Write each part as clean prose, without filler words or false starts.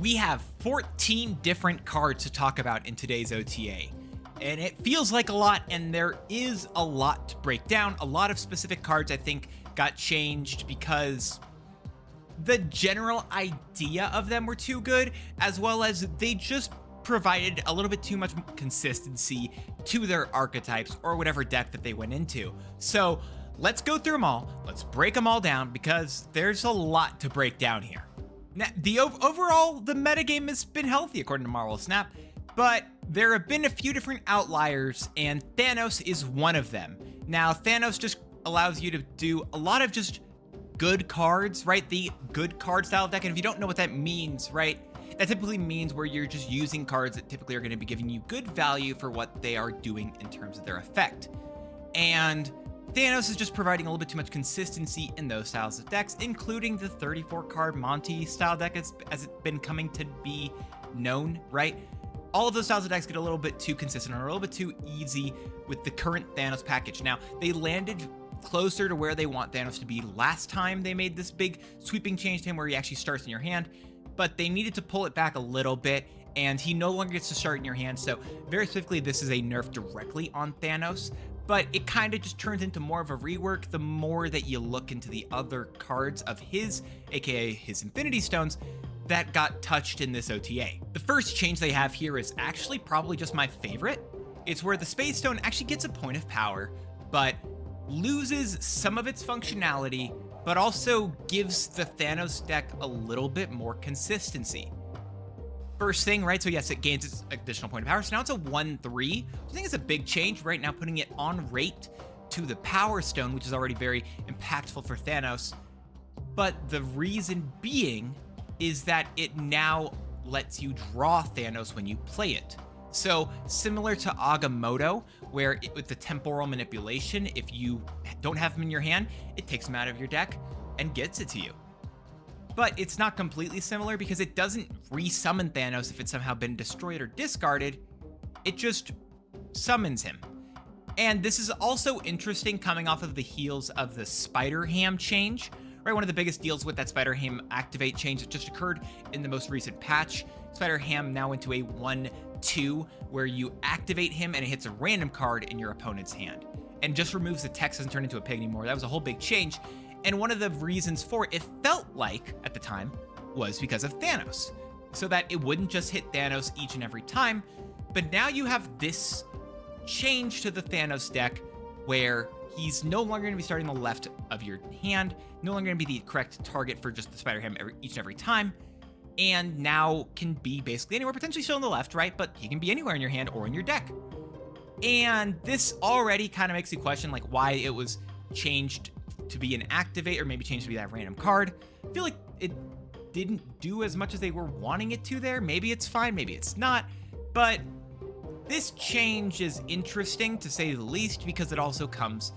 We have 14 different cards to talk about in today's OTA. And it feels like a lot, and there is a lot to break down. A lot of specific cards, I think, got changed because the general idea of them were too good, as well as they just provided a little bit too much consistency to their archetypes or whatever deck that they went into. So let's go through them all. Let's break them all down because there's a lot to break down here. Now, overall, the metagame has been healthy according to Marvel Snap, but there have been a few different outliers, and Thanos is one of them. Now, Thanos just allows you to do a lot of just good cards, right? The good card style deck, and if you don't know what that means, right? That typically means where you're just using cards that typically are going to be giving you good value for what they are doing in terms of their effect. And Thanos is just providing a little bit too much consistency in those styles of decks, including the 34-card Monty style deck as it's been coming to be known, right? All of those styles of decks get a little bit too consistent or a little bit too easy with the current Thanos package. Now, they landed closer to where they want Thanos to be last time they made this big sweeping change to him where he actually starts in your hand, but they needed to pull it back a little bit, and he no longer gets to start in your hand. So very specifically, this is a nerf directly on Thanos, but it kind of just turns into more of a rework the more that you look into the other cards of his, aka his Infinity Stones, that got touched in this OTA. The first change they have here is actually probably just my favorite. It's where the Space Stone actually gets a point of power, but loses some of its functionality, but also gives the Thanos deck a little bit more consistency. First thing, right? So yes, it gains its additional point of power. So now it's a 1/3. I think it's a big change right now, putting it on rate to the Power Stone, which is already very impactful for Thanos. But the reason being is that it now lets you draw Thanos when you play it. So similar to Agamotto, where with the temporal manipulation, if you don't have him in your hand, it takes him out of your deck and gets it to you. But it's not completely similar because it doesn't resummon Thanos if it's somehow been destroyed or discarded. It just summons him. And this is also interesting coming off of the heels of the Spider-Ham change, right? One of the biggest deals with that Spider-Ham activate change that just occurred in the most recent patch. Spider-Ham now into a 1/2 where you activate him and it hits a random card in your opponent's hand and just removes the text, doesn't turn into a pig anymore. That was a whole big change. And one of the reasons for it felt like at the time was because of Thanos, so that it wouldn't just hit Thanos each and every time. But now you have this change to the Thanos deck where he's no longer going to be starting the left of your hand, no longer going to be the correct target for just the Spider-Ham each and every time, and now can be basically anywhere, potentially still on the left, right? But he can be anywhere in your hand or in your deck. And this already kind of makes you question like why it was changed to be an activate or maybe changed to be that random card. I feel like it didn't do as much as they were wanting it to there. Maybe it's fine, maybe it's not, but this change is interesting to say the least because it also comes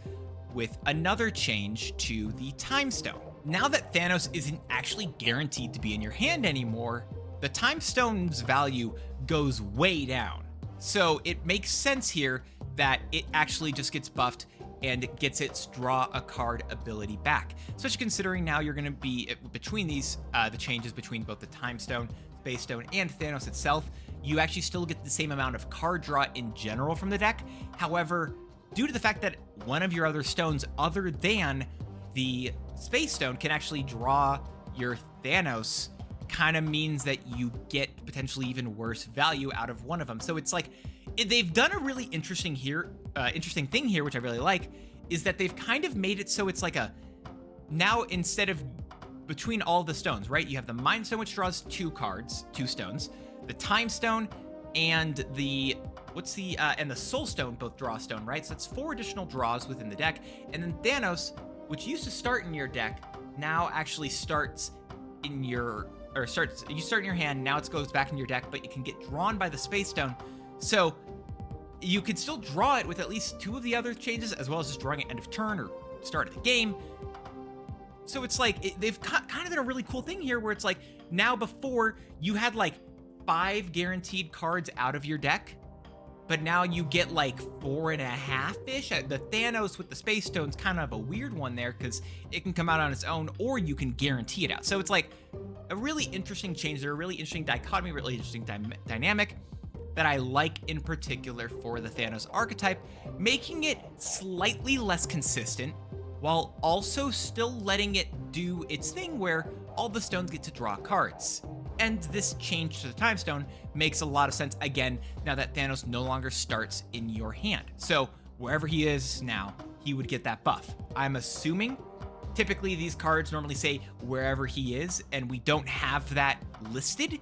with another change to the Time Stone. Now that Thanos isn't actually guaranteed to be in your hand anymore, the Time Stone's value goes way down. So it makes sense here that it actually just gets buffed and it gets its draw a card ability back. Especially considering now you're going to be between these, the changes between both the Time Stone, Space Stone, and Thanos itself, you actually still get the same amount of card draw in general from the deck. However, due to the fact that one of your other stones other than the Space Stone can actually draw your Thanos, kind of means that you get potentially even worse value out of one of them. So it's like they've done a really interesting thing here, which I really like, is that they've kind of made it so it's like a now instead of between all the stones, right? You have the Mind Stone, which draws 2 cards, 2 stones, the Time Stone, and the and the Soul Stone both draw a stone, right? So that's 4 additional draws within the deck, and then Thanos, which used to start in your deck, now actually starts in your you start in your hand. Now it goes back in your deck, but it can get drawn by the Space Stone. So you could still draw it with at least 2 of the other changes, as well as just drawing it end of turn or start of the game. So it's like they've kind of done a really cool thing here where it's like now before you had like 5 guaranteed cards out of your deck. but now you get like 4.5-ish. The Thanos with the Space Stone's kind of a weird one there because it can come out on its own, or you can guarantee it out. So it's like a really interesting change there, a really interesting dichotomy, really interesting dynamic that I like in particular for the Thanos archetype, making it slightly less consistent while also still letting it do its thing where all the stones get to draw cards. And this change to the Time Stone makes a lot of sense, again, now that Thanos no longer starts in your hand. So wherever he is now, he would get that buff. I'm assuming typically these cards normally say wherever he is, and we don't have that listed,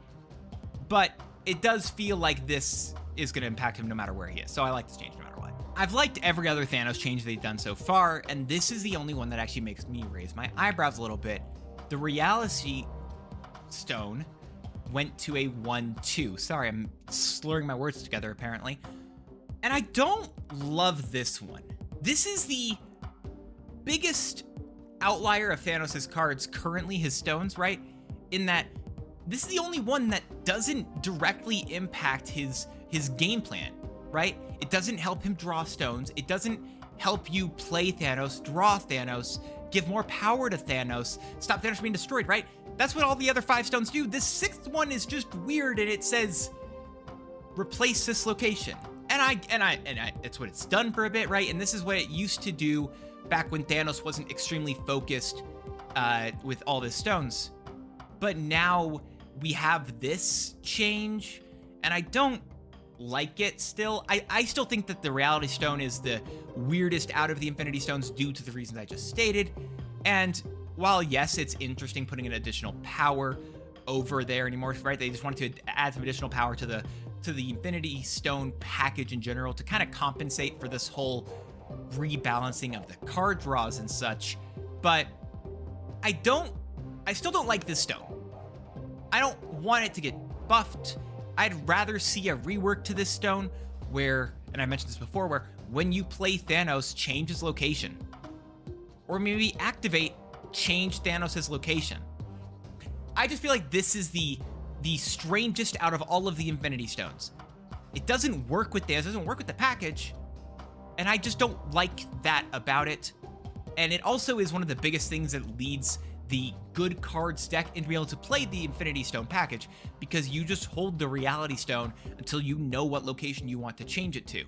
but it does feel like this is going to impact him no matter where he is. So I like this change no matter what. I've liked every other Thanos change they've done so far, and this is the only one that actually makes me raise my eyebrows a little bit. The Reality Stone went to a 1/2. Sorry, I'm slurring my words together apparently. And I don't love this one. This is the biggest outlier of Thanos' cards currently, his stones, right? In that this is the only one that doesn't directly impact his game plan, right? It doesn't help him draw stones. It doesn't help you play Thanos, draw Thanos, give more power to Thanos, stop Thanos from being destroyed, right? That's what all the other 5 stones do. This 6th one is just weird, and it says replace this location. And it's what it's done for a bit, right? And this is what it used to do back when Thanos wasn't extremely focused with all his stones. But now we have this change, and I don't like it still. I still think that the Reality Stone is the weirdest out of the Infinity Stones due to the reasons I just stated. And while yes, it's interesting putting an additional power over there anymore, right? They just wanted to add some additional power to the Infinity Stone package in general to kind of compensate for this whole rebalancing of the card draws and such. But I still don't like this stone. I don't want it to get buffed. I'd rather see a rework to this stone where, and I mentioned this before, where when you play Thanos, change his location. Or maybe activate, change Thanos' location. I just feel like this is the strangest out of all of the Infinity Stones. It doesn't work with Thanos, it doesn't work with the package, and I just don't like that about it. And it also is one of the biggest things that leads the good cards deck into being able to play the Infinity Stone package, because you just hold the Reality Stone until you know what location you want to change it to,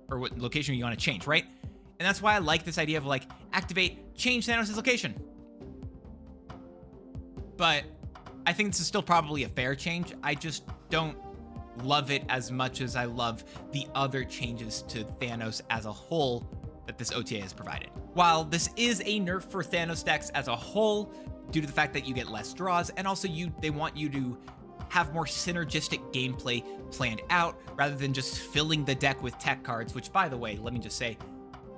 or what location you want to change, right? And that's why I like this idea of like activate, change Thanos' location. But I think this is still probably a fair change. I just don't love it as much as I love the other changes to Thanos as a whole that this OTA has provided. While this is a nerf for Thanos decks as a whole, due to the fact that you get less draws, and also they want you to have more synergistic gameplay planned out rather than just filling the deck with tech cards, which, by the way, let me just say,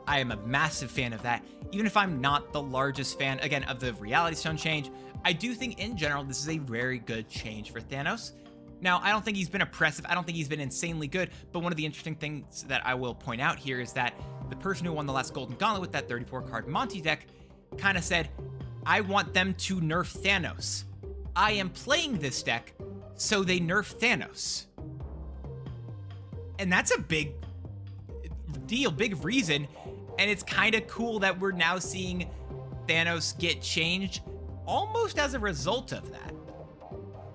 I am a massive fan of that. Even if I'm not the largest fan, again, of the Reality Stone change, I do think in general this is a very good change for Thanos. Now, I don't think he's been oppressive. I don't think he's been insanely good, but one of the interesting things that I will point out here is that the person who won the last Golden Gauntlet with that 34-card Monty deck kind of said, I want them to nerf Thanos. I am playing this deck, so they nerf Thanos. And that's a big deal, big reason, and it's kind of cool that we're now seeing Thanos get changed almost as a result of that.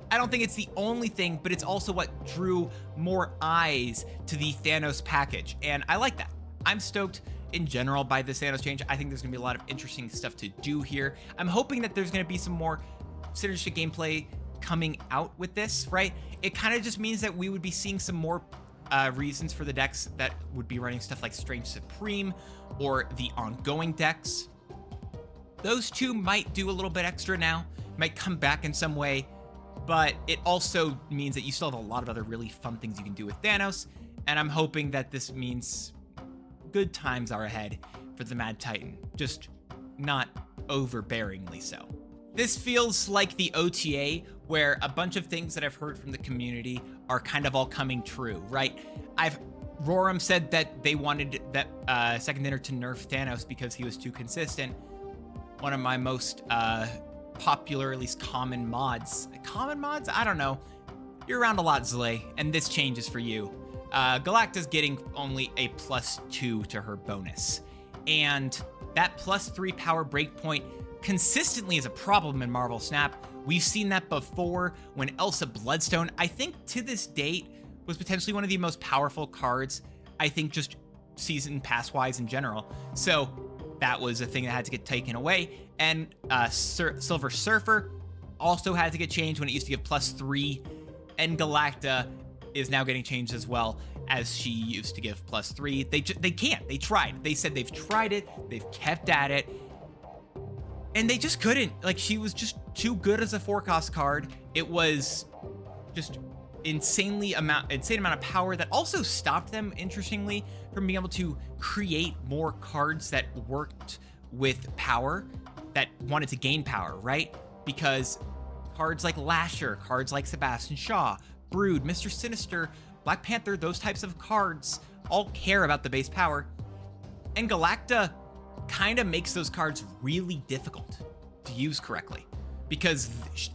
I don't think it's the only thing, but it's also what drew more eyes to the Thanos package, and I like that. I'm stoked in general by this Thanos change. I think there's going to be a lot of interesting stuff to do here. I'm hoping that there's going to be some more synergistic gameplay coming out with this, right? It kind of just means that we would be seeing some more reasons for the decks that would be running stuff like Strange Supreme or the ongoing decks. Those two might do a little bit extra now, might come back in some way, but it also means that you still have a lot of other really fun things you can do with Thanos, and I'm hoping that this means good times are ahead for the Mad Titan, just not overbearingly so. This feels like the OTA where a bunch of things that I've heard from the community are kind of all coming true, right? Roram said that they wanted that second dinner to nerf Thanos because he was too consistent. One of my most popular, at least common mods. Common mods? I don't know. You're around a lot, Zlay, and this change is for you. Galacta's getting only a +2 to her bonus. And that +3 power breakpoint consistently is a problem in Marvel Snap. We've seen that before when Elsa Bloodstone, I think to this date, was potentially one of the most powerful cards, I think just season pass-wise in general. So that was a thing that had to get taken away. And Silver Surfer also had to get changed when it used to give +3. And Galacta is now getting changed as well, as she used to give +3. They can't. They tried. They said they've tried it. They've kept at it. And they just couldn't. Like, she was just too good as a 4-cost card. It was just insane amount of power that also stopped them, interestingly, from being able to create more cards that worked with power, that wanted to gain power, right? Because cards like Lasher, cards like Sebastian Shaw, Brood, Mr. Sinister, Black Panther, those types of cards all care about the base power. And Galacta kind of makes those cards really difficult to use correctly because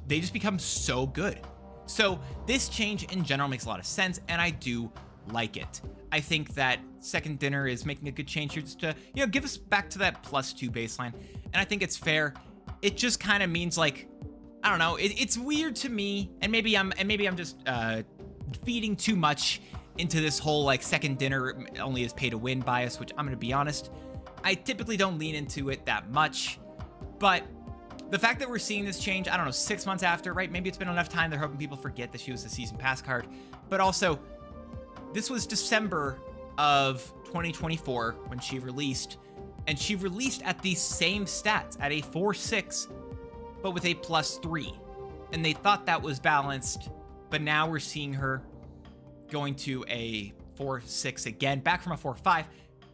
they just become so good. So this change in general makes a lot of sense, and I do like it. I think that Second Dinner is making a good change here just to, give us back to that +2 baseline. And I think it's fair. It just kind of means, like, I don't know, it's weird to me, and maybe I'm just feeding too much into this whole, like, Second Dinner only is pay to win bias, which I'm gonna be honest, I typically don't lean into it that much. But the fact that we're seeing this change, I don't know, 6 months after, right? Maybe it's been enough time. They're hoping people forget that she was a season pass card. But also, this was December of 2024 when she released, and she released at these same stats, at a 4-6, but with a +3. And they thought that was balanced, but now we're seeing her going to a 4-6 again, back from a 4-5,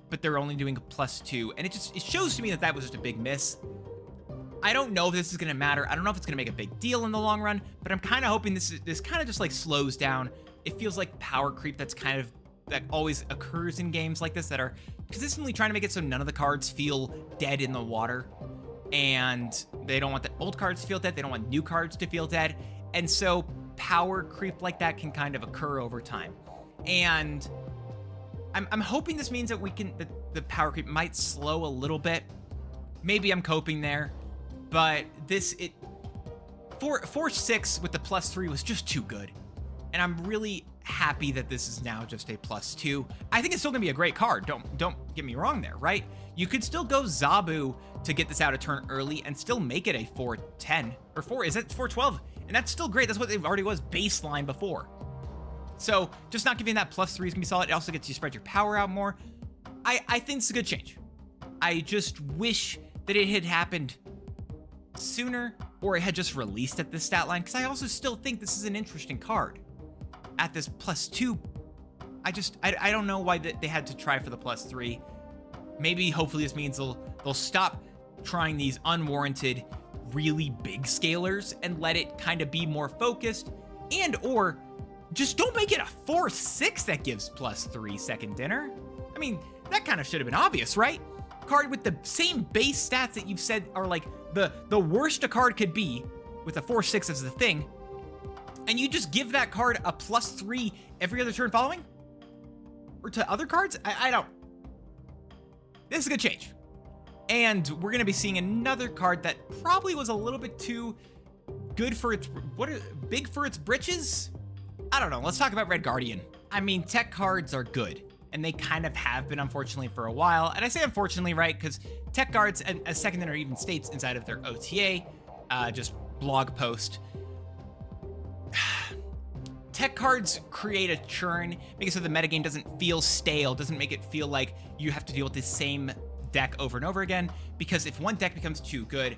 but they're only doing a +2. And it shows to me that was just a big miss. I don't know if this is going to matter. I don't know if it's going to make a big deal in the long run, but I'm kind of hoping this kind of just like slows down. It feels like power creep that always occurs in games like this that are consistently trying to make it so none of the cards feel dead in the water. And they don't want the old cards to feel dead. They don't want new cards to feel dead. And so power creep like that can kind of occur over time. And I'm hoping this means that the power creep might slow a little bit. Maybe I'm coping there. But 4-6 with the +3 was just too good. And I'm really happy that this is now just a +2. I think it's still gonna be a great card. Don't get me wrong there, right? You could still go Zabu to get this out of turn early and still make it a 4-10 or 412, and that's still great. That's what it already was baseline before. So just not giving that +3 is gonna be solid. It also gets you spread your power out more. I think it's a good change. I just wish that it had happened sooner, or it had just released at this stat line, because I also still think this is an interesting card at this +2. I don't know why they had to try for the +3. Maybe hopefully this means they'll stop trying these unwarranted really big scalers and let it kind of be more focused, and or just don't make it a 4-6 that gives +3 Second Dinner. I mean, that kind of should have been obvious, right? Card with the same base stats that you've said are like the worst a card could be, with a 4-6 as the thing, and you just give that card a +3 every other turn following? Or to other cards? I don't. This is a good change. And we're going to be seeing another card that probably was a little bit too good for big for its britches? I don't know. Let's talk about Red Guardian. I mean, tech cards are good, and they kind of have been, unfortunately, for a while. And I say unfortunately, right, because tech cards, as Second Dinner even states inside of their OTA, just blog post, tech cards create a churn, make it so the metagame doesn't feel stale, doesn't make it feel like you have to deal with the same deck over and over again, because if one deck becomes too good,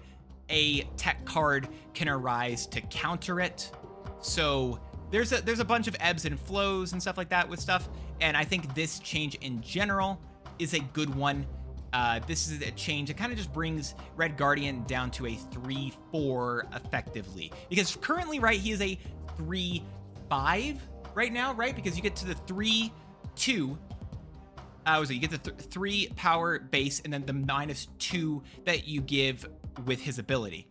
a tech card can arise to counter it. So there's a bunch of ebbs and flows and stuff like that with stuff, and I think this change in general is a good one. This is a change that kind of just brings Red Guardian down to a 3-4 effectively, because currently, right, he is a 3-5 right now, right? Because you get to the 3-2. So you get the 3 power base and then the -2 that you give with his ability.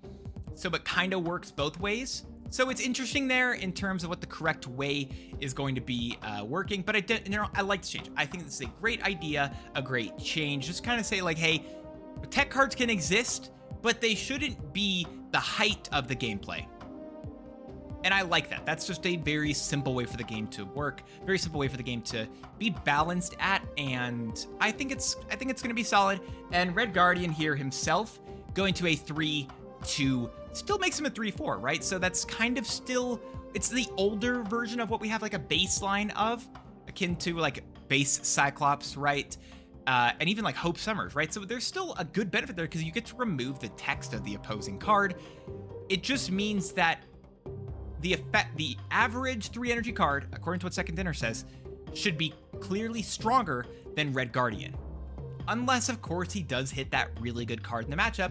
So it kind of works both ways. So it's interesting there in terms of what the correct way is going to be working. But I like this change. I think this is a great idea, a great change. Just kind of say like, hey, tech cards can exist, but they shouldn't be the height of the gameplay. And I like that. That's just a very simple way for the game to work, very simple way for the game to be balanced at, and I think it's going to be solid. And Red Guardian here himself going to a 3-2 still makes him a 3-4, right? So that's kind of still, it's the older version of what we have like a baseline of, akin to like base Cyclops, right? And even like Hope Summers, right? So there's still a good benefit there because you get to remove the text of the opposing card. It just means that the average 3 energy card, according to what Second Dinner says, should be clearly stronger than Red Guardian. Unless, of course, he does hit that really good card in the matchup.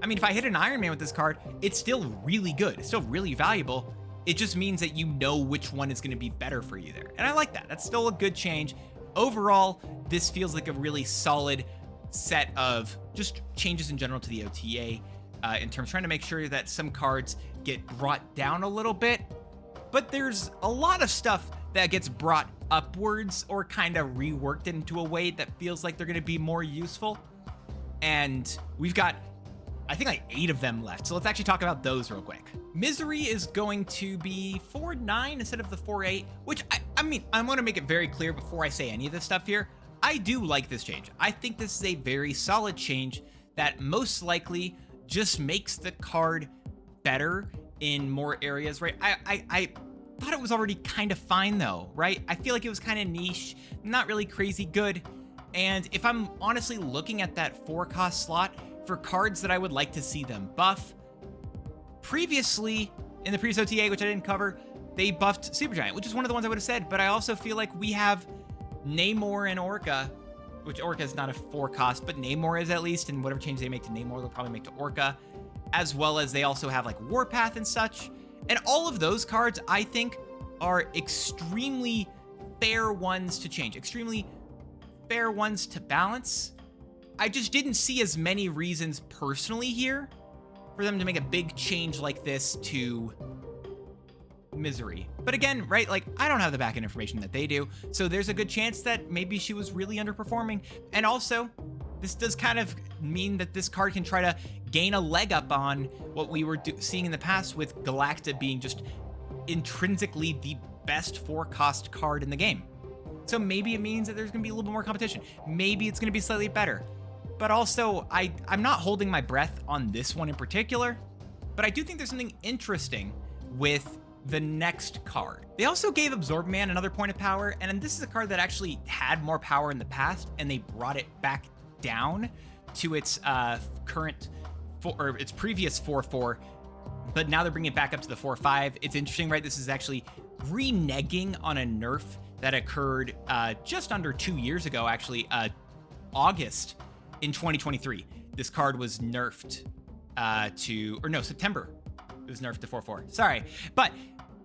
I mean, if I hit an Iron Man with this card, it's still really good. It's still really valuable. It just means that you know which one is going to be better for you there. And I like that. That's still a good change. Overall, this feels like a really solid set of just changes in general to the OTA in terms of trying to make sure that some cards get brought down a little bit. But there's a lot of stuff that gets brought upwards or kind of reworked into a way that feels like they're going to be more useful. And we've got, I think, like 8 of them left. So let's actually talk about those real quick. Misery is going to be 4-9 instead of the 4-8, which I mean, I want to make it very clear before I say any of this stuff here. I do like this change. I think this is a very solid change that most likely just makes the card better in more areas, right? I thought it was already kind of fine though, right? I feel like it was kind of niche, not really crazy good. And if I'm honestly looking at that 4-cost slot for cards that I would like to see them buff, previously in the previous OTA, which I didn't cover, they buffed Supergiant, which is one of the ones I would have said, but I also feel like we have Namor and Orca, which Orca is not a 4-cost, but Namor is at least, and whatever change they make to Namor, they'll probably make to Orca, as well as they also have like Warpath and such. And all of those cards, I think, are extremely fair ones to change, extremely fair ones to balance. I just didn't see as many reasons personally here for them to make a big change like this to Misery. But again, right, like I don't have the backend information that they do, so there's a good chance that maybe she was really underperforming. And also, this does kind of mean that this card can try to gain a leg up on what we were seeing in the past with Galacta being just intrinsically the best 4-cost card in the game. So maybe it means that there's going to be a little bit more competition. Maybe it's going to be slightly better. But also, I'm not holding my breath on this one in particular, but I do think there's something interesting with the next card. They also gave Absorb Man another point of power, and this is a card that actually had more power in the past, and they brought it back down to its its previous 4-4, but now they're bringing it back up to the 4-5. It's interesting, right? This is actually reneging on a nerf that occurred just under 2 years ago, actually, August in 2023. This card was nerfed September. It was nerfed to 4-4. Sorry. But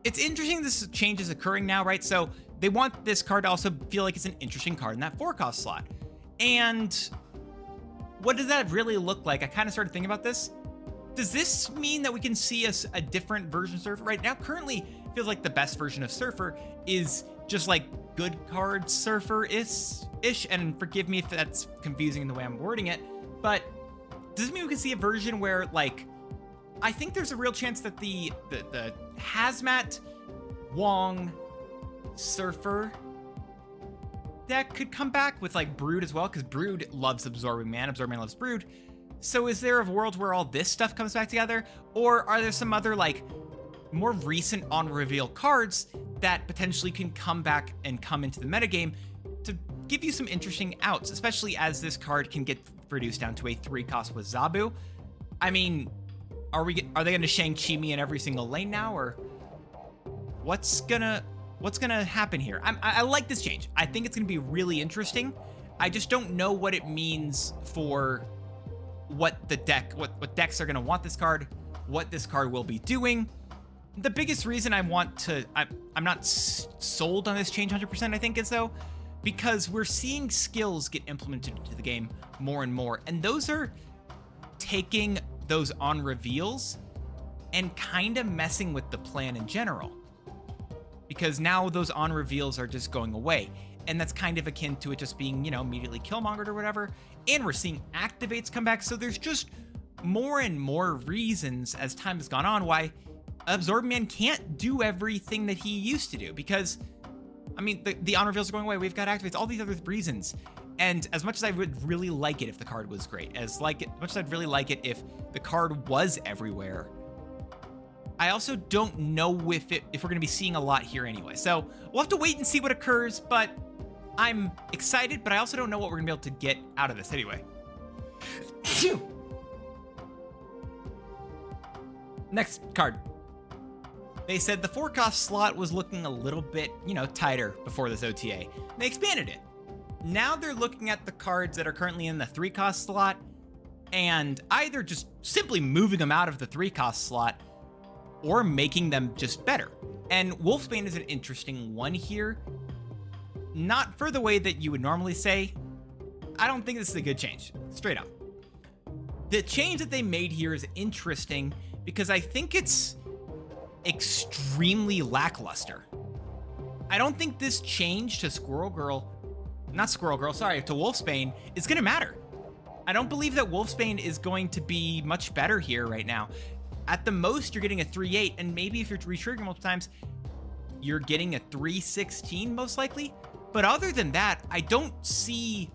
it's interesting this change is occurring now, right? So they want this card to also feel like it's an interesting card in that 4-cost slot. And what does that really look like? I kind of started thinking about this. Does this mean that we can see a different version of Surfer? Right now, currently, it feels like the best version of Surfer is just like good card Surfer-ish. And forgive me if that's confusing in the way I'm wording it. But does it mean we can see a version where, like, I think there's a real chance that the Hazmat Wong Surfer deck could come back with like Brood as well, because Brood loves Absorbing Man. Absorbing Man loves Brood. So is there a world where all this stuff comes back together? Or are there some other like more recent on reveal cards that potentially can come back and come into the metagame to give you some interesting outs, especially as this card can get reduced down to a 3-cost with Zabu? I mean, are they gonna Shang-Chi me in every single lane now, or what's gonna happen here? I like this change. I think it's gonna be really interesting. I just don't know what it means for what decks are gonna want this card, what this card will be doing. The biggest reason I'm not sold on this change 100%, I think, is though, because we're seeing skills get implemented into the game more and more, and those are taking those on reveals and kind of messing with the plan in general. Because now those on reveals are just going away. And that's kind of akin to it just being, immediately killmongered or whatever. And we're seeing activates come back. So there's just more and more reasons as time has gone on why Absorb Man can't do everything that he used to do. Because, the on reveals are going away. We've got activates, all these other reasons. And as much as I would really like it if the card was great, as much as I'd really like it if the card was everywhere, I also don't know if we're going to be seeing a lot here anyway. So we'll have to wait and see what occurs, but I'm excited, but I also don't know what we're going to be able to get out of this anyway. Next card. They said the 4-cost slot was looking a little bit, tighter before this OTA. They expanded it. Now they're looking at the cards that are currently in the 3-cost slot and either just simply moving them out of the 3-cost slot or making them just better. And Wolfsbane is an interesting one here. Not for the way that you would normally say. I don't think this is a good change, straight up. The change that they made here is interesting because I think it's extremely lackluster. I don't think this change to to Wolfsbane is gonna matter. I don't believe that Wolfsbane is going to be much better here right now. At the most, you're getting a 3-8, and maybe if you're retriggering multiple times, you're getting a 3-16 most likely. But other than that, I don't see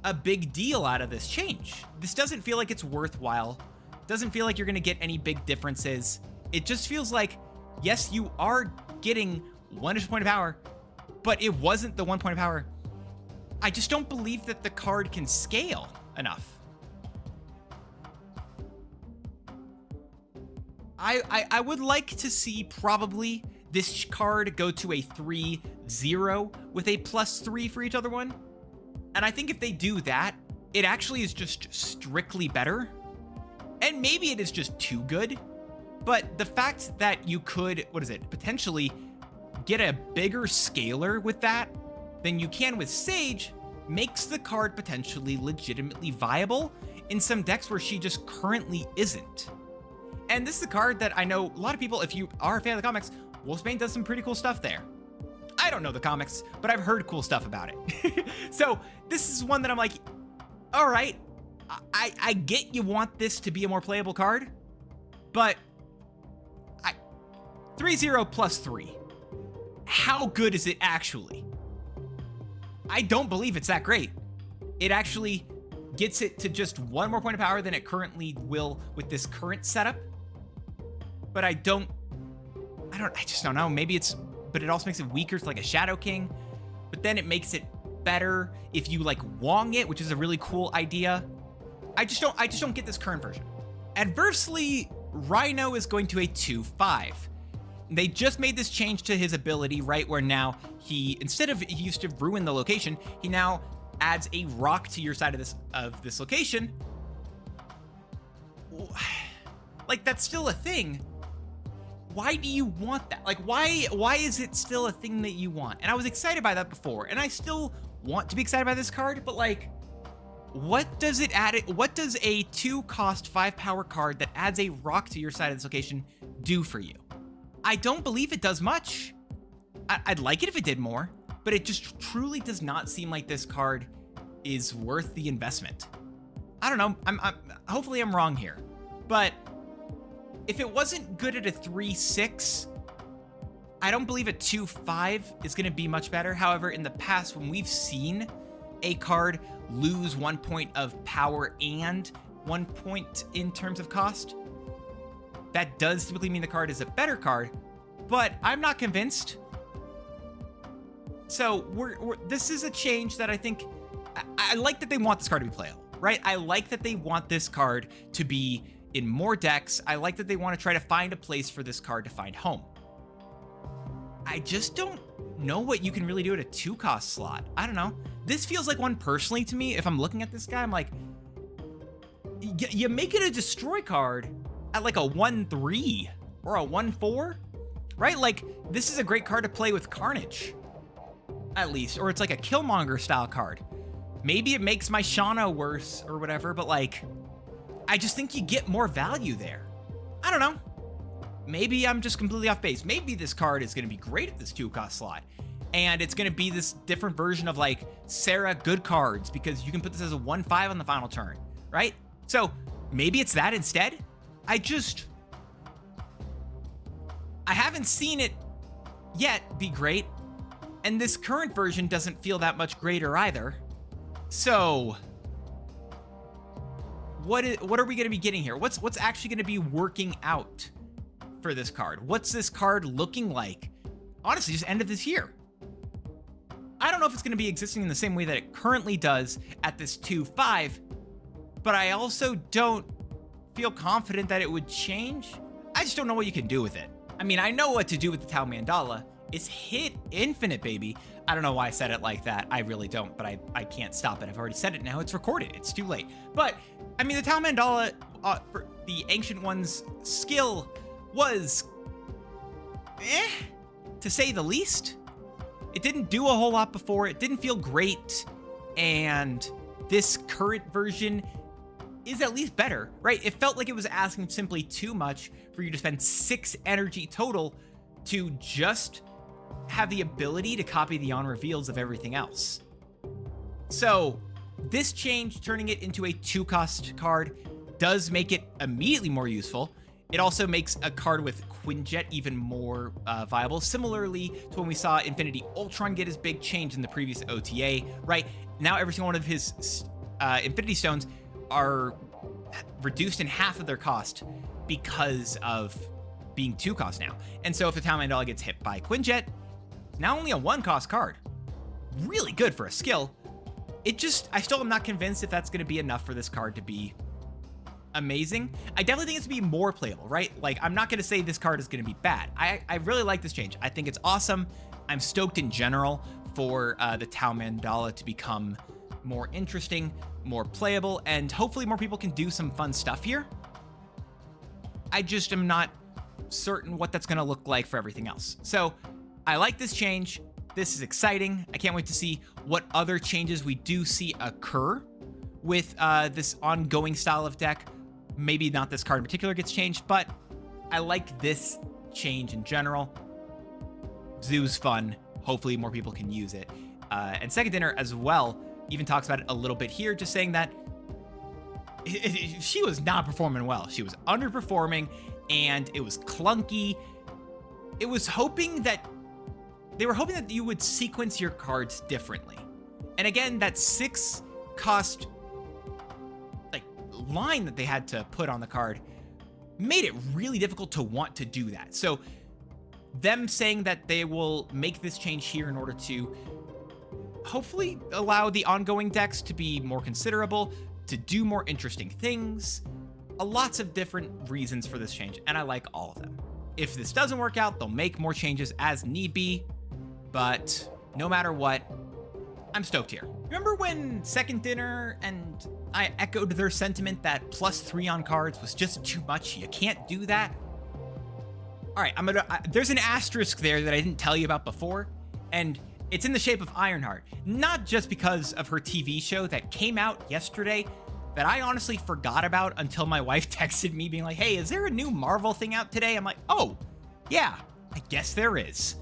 a big deal out of this change. This doesn't feel like it's worthwhile. Doesn't feel like you're gonna get any big differences. It just feels like, yes, you are getting 1 extra point of power, but it wasn't the 1 point of power. I just don't believe that the card can scale enough. I would like to see probably this card go to a 3-0 with a +3 for each other one. And I think if they do that, it actually is just strictly better. And maybe it is just too good. But the fact that you could, potentially get a bigger scaler with that than you can with Sage makes the card potentially legitimately viable in some decks where she just currently isn't. And this is a card that I know a lot of people, if you are a fan of the comics, Wolfsbane does some pretty cool stuff there. I don't know the comics, but I've heard cool stuff about it. So this is one that I'm like, all right, I get you want this to be a more playable card, but 3-0 +3. How good is it actually? I don't believe it's that great. It actually gets it to just 1 more point of power than it currently will with this current setup. But I just don't know. Maybe but it also makes it weaker to like a Shadow King. But then it makes it better if you like Wong it, which is a really cool idea. I just don't get this current version. Adversely, Rhino is going to a 2-5. They just made this change to his ability, right, where now instead of he used to ruin the location, he now adds a rock to your side of this location. Like, that's still a thing. Why do you want that? Like, why is it still a thing that you want? And I was excited by that before, and I still want to be excited by this card, but like, what does it add? What does a 2-cost 5-power card that adds a rock to your side of this location do for you? I don't believe it does much. I'd like it if it did more, but it just truly does not seem like this card is worth the investment. I don't know. Hopefully I'm wrong here, but if it wasn't good at a 3-6, I don't believe a 2-5 is going to be much better. However, in the past, when we've seen a card lose 1 point of power and 1 point in terms of cost, that does typically mean the card is a better card, but I'm not convinced. So this is a change that I think, I like that they want this card to be playable, right? I like that they want this card to be in more decks. I like that they want to try to find a place for this card to find home. I just don't know what you can really do at a 2-cost slot. I don't know. This feels like one personally to me. If I'm looking at this guy, I'm like, you make it a destroy card at like a 1-3 or a 1-4, right? Like, this is a great card to play with Carnage, at least, or it's like a Killmonger style card. Maybe it makes my Shauna worse or whatever, but like, I just think you get more value there. I don't know. maybe I'm just completely off base. Maybe this card is going to be great at this 2-cost slot. And it's going to be this different version of like Sarah good cards, because you can put this as a 1/5 on the final turn, right? So maybe it's that instead. I haven't seen it yet be great. And this current version doesn't feel that much greater either. So what are we going to be getting here? What's actually going to be working out for this card? What's this card looking like? Honestly, just end of this year. I don't know if it's going to be existing in the same way that it currently does at this 2/5, but I also don't feel confident that it would change. I just don't know what you can do with it. I mean, I know what to do with the Tau Mandala. It's hit infinite, baby. I don't know why I said it like that. I really don't, but I can't stop it. I've already said it now. It's recorded. It's too late. But, I mean, the Tau Mandala, for the Ancient One's skill was to say the least. It didn't do a whole lot before. It didn't feel great. And this current version is at least better, right? It felt like it was asking simply too much for you to spend 6 energy total to just have the ability to copy the on-reveals of everything else. So this change, turning it into a 2-cost card, does make it immediately more useful. It also makes a card with Quinjet even more viable, similarly to when we saw Infinity Ultron get his big change in the previous OTA, right? Now every single one of his Infinity Stones are reduced in half of their cost because of being 2-cost now. And so if the Tau Mandala gets hit by Quinjet, now only a 1-cost card. Really good for a skill. I still am not convinced if that's going to be enough for this card to be amazing. I definitely think it's going to be more playable, right? Like, I'm not going to say this card is going to be bad. I really like this change. I think it's awesome. I'm stoked in general for the Tau Mandala to become more interesting, more playable, and hopefully more people can do some fun stuff here. I just am not certain what that's going to look like for everything else. So I like this change. This is exciting. I can't wait to see what other changes we do see occur with this ongoing style of deck. Maybe not this card in particular gets changed, but I like this change in general. Zoo's fun. Hopefully more people can use it. And Second Dinner as well even talks about it a little bit here, just saying that she was not performing well. She was underperforming, and it was clunky. They were hoping that you would sequence your cards differently. And again, that 6-cost line that they had to put on the card made it really difficult to want to do that. So them saying that they will make this change here in order to hopefully allow the ongoing decks to be more considerable, to do more interesting things. Lots of different reasons for this change, and I like all of them. If this doesn't work out, they'll make more changes as need be, but no matter what, I'm stoked here. Remember when Second Dinner and I echoed their sentiment that +3 on cards was just too much? You can't do that. All right, there's an asterisk there that I didn't tell you about before, and it's in the shape of Ironheart. Not just because of her TV show that came out yesterday that I honestly forgot about until my wife texted me being like, hey, is there a new Marvel thing out today? I'm like, oh, yeah, I guess there is.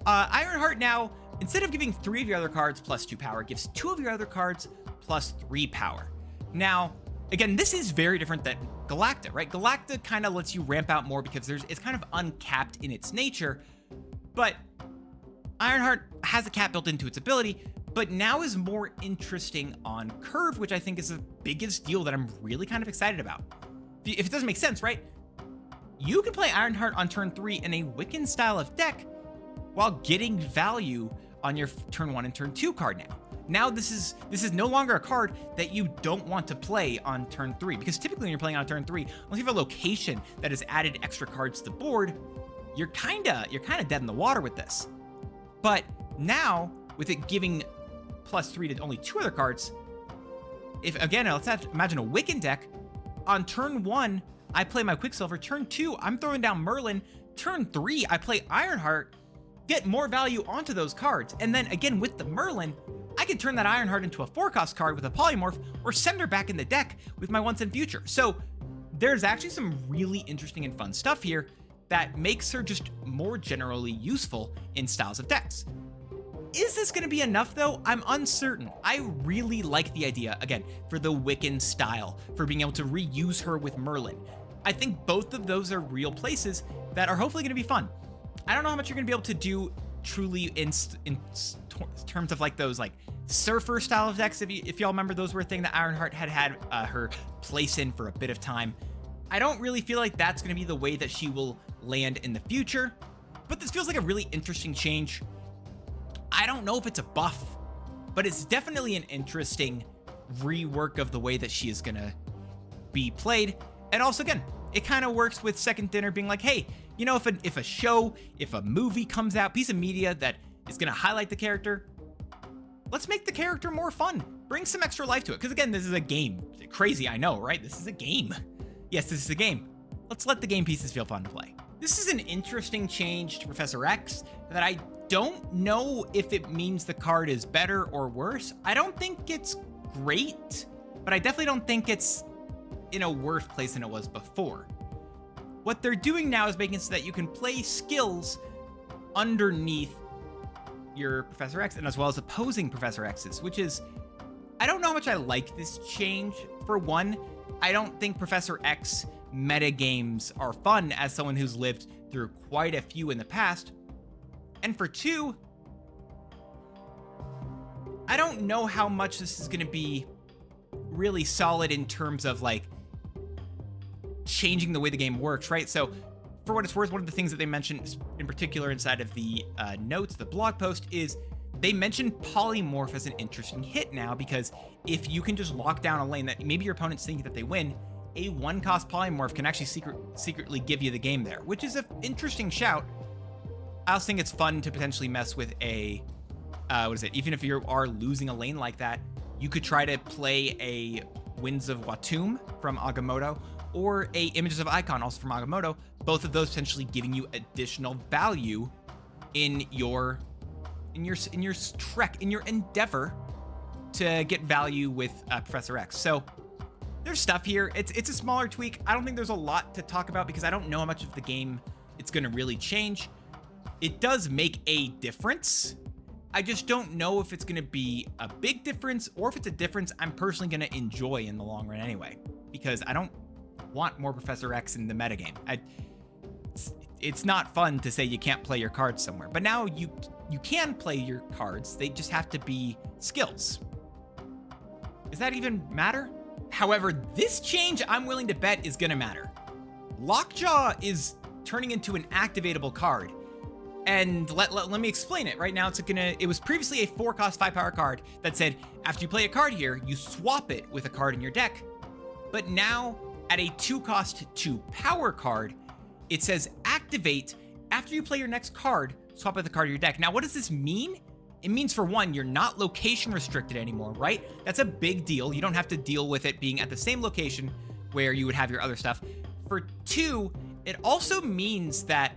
Ironheart now, instead of giving 3 of your other cards +2 power, gives 2 of your other cards +3 power. Now, again, this is very different than Galacta, right? Galacta kind of lets you ramp out more because it's kind of uncapped in its nature, but Ironheart has a cap built into its ability, but now is more interesting on curve, which I think is the biggest deal that I'm really kind of excited about. If it doesn't make sense, right? You can play Ironheart on turn 3 in a Wiccan style of deck while getting value on your turn 1 and turn 2 card now. Now this is no longer a card that you don't want to play on turn 3, because typically when you're playing on turn 3, unless you have a location that has added extra cards to the board, you're kinda dead in the water with this. But now, with it giving +3 to only 2 other cards, if again, let's imagine a Wiccan deck, on turn 1, I play my Quicksilver, turn 2, I'm throwing down Merlin, turn 3, I play Ironheart, get more value onto those cards, and then again with the Merlin, I can turn that Ironheart into a 4-cost card with a Polymorph, or send her back in the deck with my Once and Future. So there's actually some really interesting and fun stuff here that makes her just more generally useful in styles of decks. Is this going to be enough though? I'm uncertain. I really like the idea, again, for the Wiccan style, for being able to reuse her with Merlin. I think both of those are real places that are hopefully going to be fun. I don't know how much you're going to be able to do truly in terms of like those like surfer style of decks. If y'all remember, those were a thing that Ironheart had her place in for a bit of time. I don't really feel like that's going to be the way that she will land in the future, but this feels like a really interesting change. I don't know if it's a buff, but it's definitely an interesting rework of the way that she is going to be played. And also, again, it kind of works with Second Dinner being like, hey, you know, if a show, if a movie comes out, piece of media that is going to highlight the character, let's make the character more fun. Bring some extra life to it. Because again, this is a game. Crazy, I know, right? This is a game. Yes, this is a game. Let's let the game pieces feel fun to play. This is an interesting change to Professor X that I don't know if it means the card is better or worse. I don't think it's great, but I definitely don't think it's in a worse place than it was before. What they're doing now is making it so that you can play skills underneath your Professor X and as well as opposing Professor X's, which is, I don't know how much I like this change. For one, I don't think Professor X metagames are fun as someone who's lived through quite a few in the past. And for two, I don't know how much this is going to be really solid in terms of like changing the way the game works, right? So for what it's worth, one of the things that they mentioned in particular inside of the notes, the blog post, is they mentioned polymorph as an interesting hit now, because if you can just lock down a lane that maybe your opponent's thinking that they win, a 1-cost polymorph can actually secretly give you the game there, which is an interesting shout. I also think it's fun to potentially mess with a, even if you are losing a lane like that, you could try to play a Winds of Watum from Agamotto or a Images of Icon also from Agamotto, both of those potentially giving you additional value in your endeavor to get value with Professor X. So there's stuff here. It's a smaller tweak. I don't think there's a lot to talk about because I don't know how much of the game it's going to really change. It does make a difference. I just don't know if it's going to be a big difference or if it's a difference I'm personally going to enjoy in the long run anyway, because I don't want more Professor X in the metagame. It's not fun to say you can't play your cards somewhere, but now you can play your cards. They just have to be skills. Does that even matter? However, this change I'm willing to bet is going to matter. Lockjaw is turning into an activatable card. And let me explain it. Right now, it was previously a 4-cost 5-power card that said, after you play a card here, you swap it with a card in your deck. But now, at a 2-cost 2-power card, it says activate after you play your next card, swap with a card in your deck. Now, what does this mean? It means, for one, you're not location restricted anymore, right? That's a big deal. You don't have to deal with it being at the same location where you would have your other stuff. For two, it also means that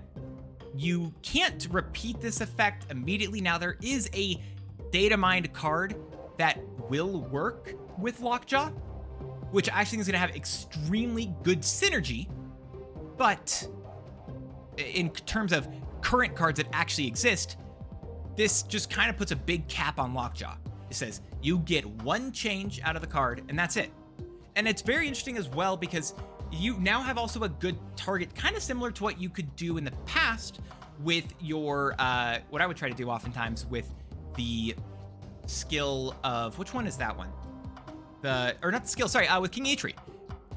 you can't repeat this effect immediately. Now, there is a data mined card that will work with Lockjaw, which I think is going to have extremely good synergy. But in terms of current cards that actually exist, this just kind of puts a big cap on Lockjaw. It says you get one change out of the card, and that's it. And it's very interesting as well because you now have also a good target, kind of similar to what you could do in the past with your, what I would try to do oftentimes with the skill of, which one is that one? With King Eitri.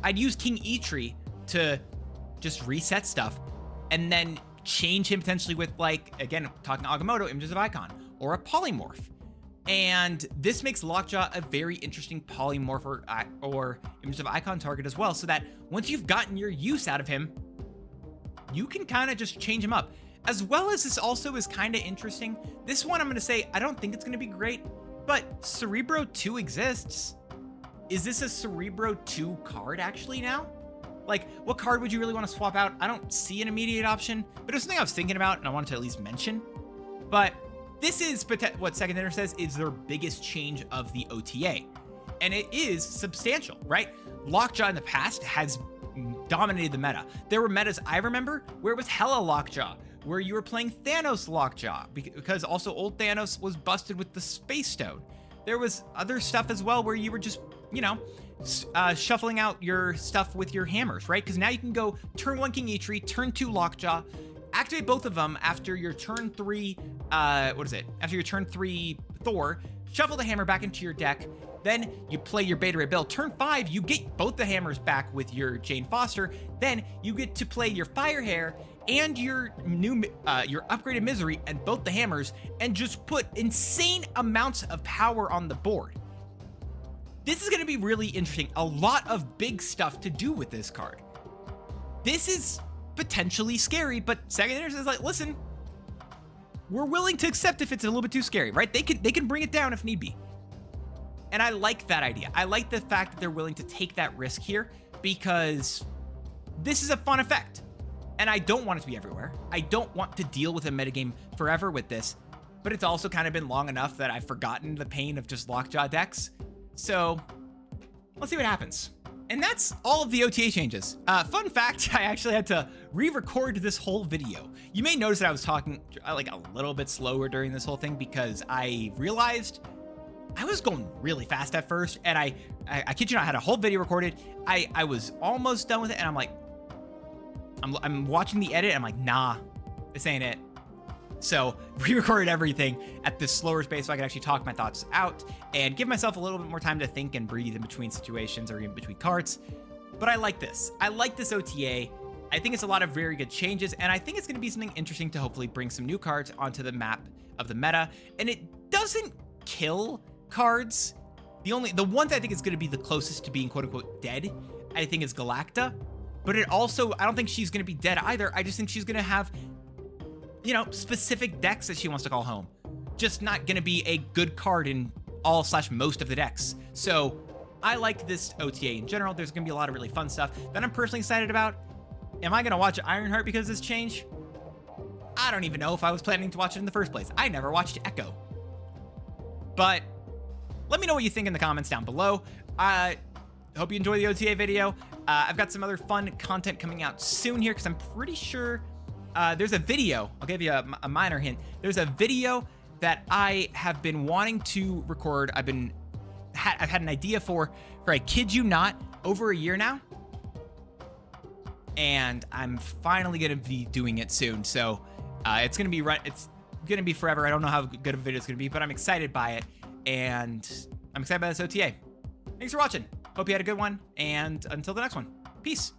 I'd use King Eitri to just reset stuff and then change him potentially with, like, again, talking Agamotto, Images of Icon, or a polymorph. And this makes Lockjaw a very interesting polymorph or Images of Icon target as well, so that once you've gotten your use out of him, you can kind of just change him up. As well as this also is kind of interesting. This one I'm going to say, I don't think it's going to be great, but Cerebro 2 exists. Is this a Cerebro 2 card actually now? Like, what card would you really want to swap out? I don't see an immediate option, but it was something I was thinking about and I wanted to at least mention. But this is what Second Dinner says is their biggest change of the OTA. And it is substantial, right? Lockjaw in the past has dominated the meta. There were metas I remember where it was hella Lockjaw, where you were playing Thanos Lockjaw, because also old Thanos was busted with the Space Stone. There was other stuff as well where you were just, you know, shuffling out your stuff with your hammers, right? Because now you can go turn 1 King Eitri, turn 2 Lockjaw, activate both of them after your turn 3, After your turn 3 Thor, shuffle the hammer back into your deck, then you play your Beta Ray Bill. Turn 5, you get both the hammers back with your Jane Foster, then you get to play your Firehair and your your upgraded Misery and both the hammers, and just put insane amounts of power on the board. This is going to be really interesting. A lot of big stuff to do with this card. This is potentially scary, but Sagittarius is like, listen, we're willing to accept if it's a little bit too scary, right? They can bring it down if need be. And I like that idea. I like the fact that they're willing to take that risk here, because this is a fun effect. And I don't want it to be everywhere. I don't want to deal with a metagame forever with this, but it's also kind of been long enough that I've forgotten the pain of just Lockjaw decks. So let's see what happens. And that's all of the OTA changes. Fun fact, I actually had to re-record this whole video. You may notice that I was talking like a little bit slower during this whole thing, because I realized I was going really fast at first, and I kid you not, I had a whole video recorded. I was almost done with it, and I'm like, I'm watching the edit, and I'm like, nah, this ain't it. So re-recorded everything at this slower pace so I could actually talk my thoughts out and give myself a little bit more time to think and breathe in between situations or in between cards. But I like this. I like this OTA. I think it's a lot of very good changes, and I think it's going to be something interesting to hopefully bring some new cards onto the map of the meta. And it doesn't kill cards. The one that I think is going to be the closest to being quote unquote dead, I think, is Galacta. But it also, I don't think she's going to be dead either. I just think she's going to have, you know, specific decks that she wants to call home. Just not going to be a good card in all/most of the decks. So I like this OTA in general. There's going to be a lot of really fun stuff that I'm personally excited about. Am I going to watch Ironheart because of this change? I don't even know if I was planning to watch it in the first place. I never watched Echo. But let me know what you think in the comments down below. Hope you enjoy the OTA video. I've got some other fun content coming out soon here, because I'm pretty sure there's a video. I'll give you a minor hint. There's a video that I have been wanting to record. I've had an idea for I kid you not, over a year now. And I'm finally going to be doing it soon. So it's going to be forever. I don't know how good of a video it's going to be, but I'm excited by it. And I'm excited by this OTA. Thanks for watching. Hope you had a good one. And until the next one, peace.